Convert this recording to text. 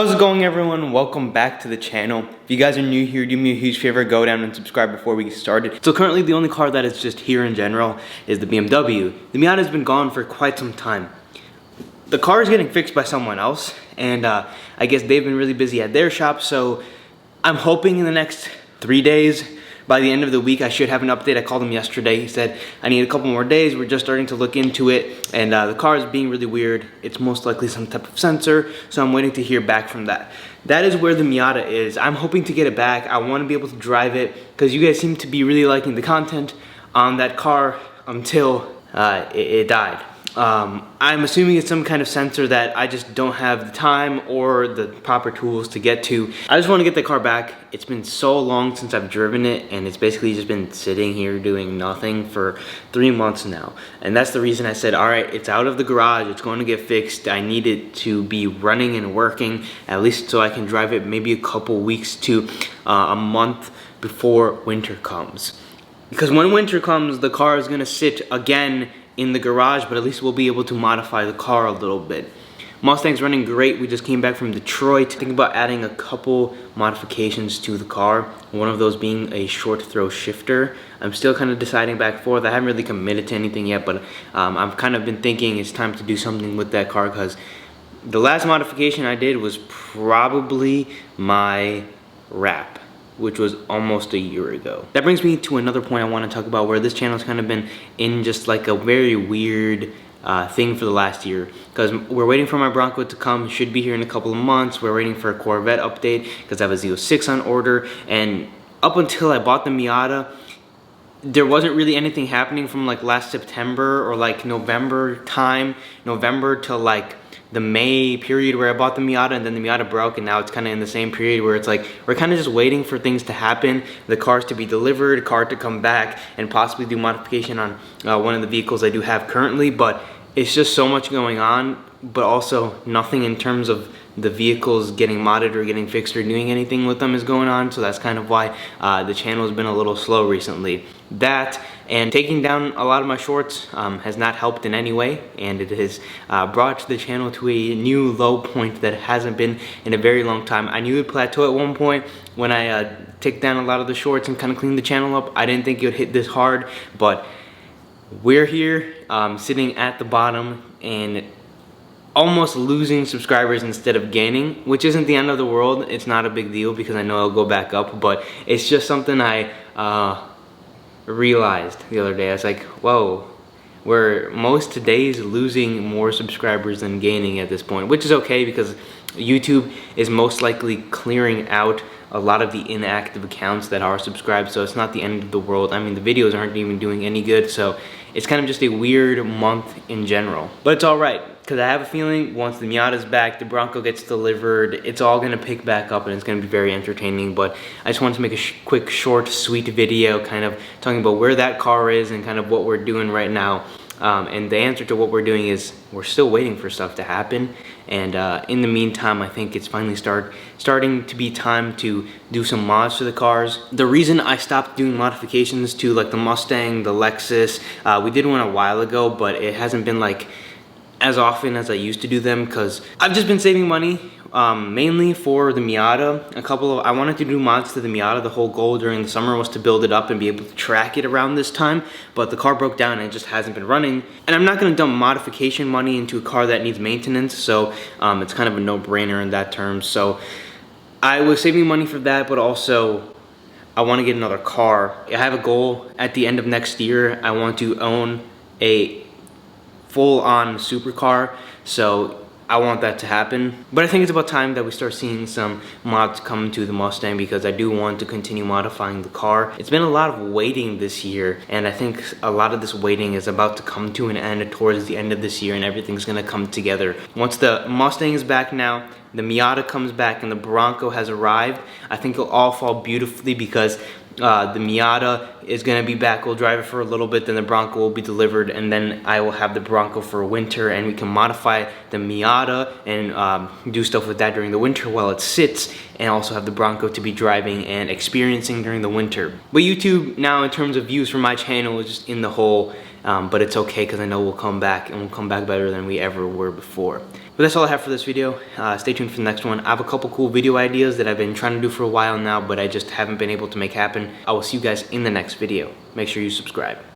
How's it going, everyone? Welcome back to the channel. If you guys are new here, do me a huge favor, go down and subscribe before we get started. So currently the only car that is just here in general is the BMW. The Miata has been gone for quite some time. The car is getting fixed by someone else, and I guess they've been really busy at their shop, so I'm hoping in the next 3 days, by the end of the week, I should have an update. I called him yesterday. He said, I need a couple more days. We're just starting to look into it, and the car is being really weird. It's most likely some type of sensor, so I'm waiting to hear back from that. That is where the Miata is. I'm hoping to get it back. I want to be able to drive it, because you guys seem to be really liking the content on that car until it died. I'm assuming it's some kind of sensor that I just don't have the time or the proper tools to get to. I just want to get the car back. It's been so long since I've driven it, and it's basically just been sitting here doing nothing for 3 months now. And that's the reason I said, all right, it's out of the garage, it's going to get fixed. I need it to be running and working, at least so I can drive it maybe a couple weeks to a month before winter comes. Because when winter comes, the car is gonna sit again in the garage, but at least we'll be able to modify the car a little bit. Mustang's running great. We just came back from Detroit. Thinking about adding a couple modifications to the car. One of those being a short throw shifter. I'm still kind of deciding back and forth. I haven't really committed to anything yet, but I've kind of been thinking it's time to do something with that car, because the last modification I did was probably my wrap, which was almost a year ago. That brings me to another point I want to talk about, where this channel's kind of been in just like a very weird thing for the last year, because we're waiting for my Bronco to come. It should be here in a couple of months. We're waiting for a Corvette update because I have a Z06 on order, and up until I bought the Miata, there wasn't really anything happening from like last September or like November to like the May period where I bought the Miata, and then the Miata broke, and now it's kind of in the same period where it's like we're kind of just waiting for things to happen, the cars to be delivered, car to come back, and possibly do modification on one of the vehicles I do have currently. But it's just so much going on, but also nothing in terms of the vehicles getting modded or getting fixed or doing anything with them is going on. So that's kind of why the channel has been a little slow recently. That and taking down a lot of my shorts has not helped in any way, and it has brought the channel to a new low point that hasn't been in a very long time. I knew it would plateau at one point when I took down a lot of the shorts and kind of cleaned the channel up. I didn't think it would hit this hard, but we're here sitting at the bottom and almost losing subscribers instead of gaining, which isn't the end of the world. It's not a big deal because I know I'll go back up, but it's just something I realized the other day. I was like, whoa, we're most days losing more subscribers than gaining at this point, which is okay because YouTube is most likely clearing out a lot of the inactive accounts that are subscribed, so it's not the end of the world. I mean, the videos aren't even doing any good, so it's kind of just a weird month in general. But it's all right, because I have a feeling once the Miata's back, the Bronco gets delivered, it's all gonna pick back up and it's gonna be very entertaining. But I just wanted to make a quick, short, sweet video kind of talking about where that car is and kind of what we're doing right now. And the answer to what we're doing is we're still waiting for stuff to happen. And in the meantime, I think it's finally starting to be time to do some mods to the cars. The reason I stopped doing modifications to like the Mustang, the Lexus, we did one a while ago, but it hasn't been like as often as I used to do them because I've just been saving money. Mainly for the Miata. I wanted to do mods to the Miata. The whole goal during the summer was to build it up and be able to track it around this time, but the car broke down and it just hasn't been running. And I'm not gonna dump modification money into a car that needs maintenance, so it's kind of a no-brainer in that term. So I was saving money for that, but also I wanna get another car. I have a goal at the end of next year. I want to own a full-on supercar, so I want that to happen. But I think it's about time that we start seeing some mods come to the Mustang, because I do want to continue modifying the car. It's been a lot of waiting this year, and I think a lot of this waiting is about to come to an end towards the end of this year, and everything's gonna come together. Once the Mustang is back now, the Miata comes back, and the Bronco has arrived, I think it'll all fall beautifully, because the Miata is going to be back. We'll drive it for a little bit, then the Bronco will be delivered, and then I will have the Bronco for winter, and we can modify the Miata and do stuff with that during the winter while it sits, and also have the Bronco to be driving and experiencing during the winter. But YouTube now, in terms of views for my channel, is just in the hole, but it's okay because I know we'll come back, and we'll come back better than we ever were before. But that's all I have for this video. Stay tuned for the next one. I have a couple cool video ideas that I've been trying to do for a while now, but I just haven't been able to make happen. I will see you guys in the next video. Make sure you subscribe.